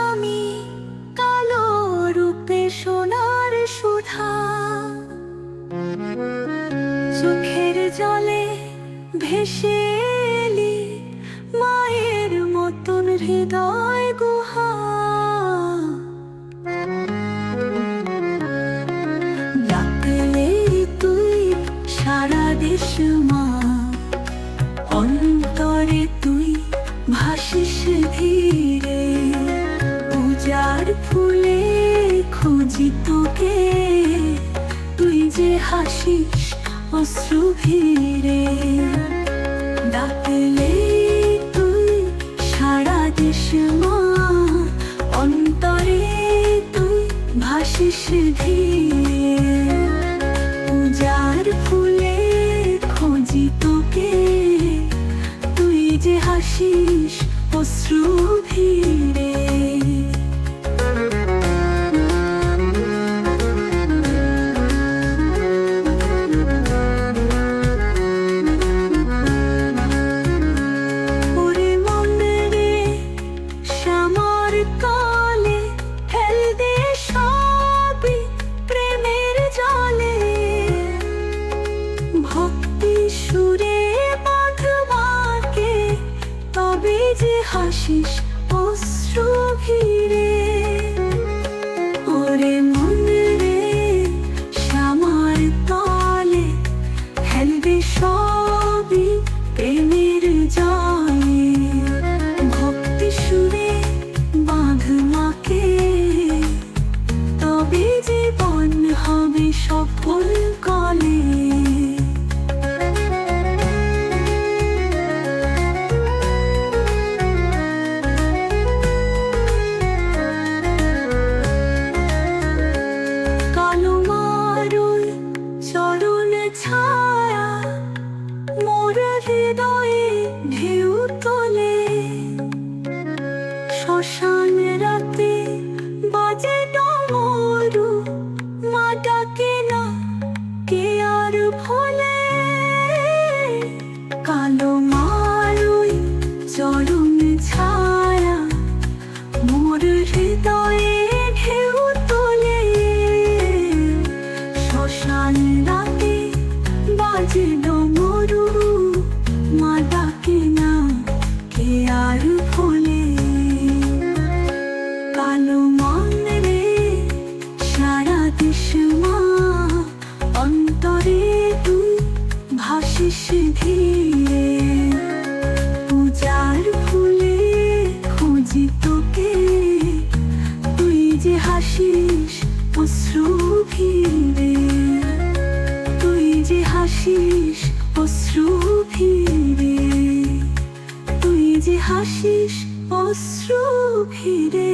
আমি কালো রূপে সোনার সুধা, চোখের জলে ভেসে এলি মায়ের মতন হৃদয় গুহা। ডাকলে তুই সারা দেশ মা, অন্তরে তুই ভাসিস ধীরে। পূজার ফুলে খুঁজি তোকে, তুই যে হাসিস অশ্রু ভিড়ে। ডাকলে তুই সারা দেশ মা, অন্তরে তুই ভাসিস ধীরে। পূজার ফুলে খুঁজি তোকে, তুই যে হাসিস অশ্রু ভিড়ে। হাসিস অশ্রু ভিড়ে। ওরে মন রে শ্যামার তলে খেলবে সবই প্রেমের জলে। ভক্তি সুরে বাঁধ মাকে, তবে জীবন হবে সফল কলে। ছায়া মোর হৃদয়ে ঢেউ তোলে, শ্মশান রাতে বাজে ডমরু, মা ডাকে না কে আর ভোলে। কালো মার ওই চরণ ছায়া মোর হৃদয়ে ঢেউ তোলে। শ্মশান রাতে বাজে ডমরু, মা ডাকে না কে আর ভোলে। কালো মন রে সারা দেশ মা, অন্তরে তুই ভাসিস ধীরে। পূজার ফুলে খুঁজি তোকে, তুই যে হাসিস অশ্রু ভিড়ে। তুই যে হাসিস অশ্রু ভিড়ে, তুই যে হাসিস অশ্রু ভিড়ে।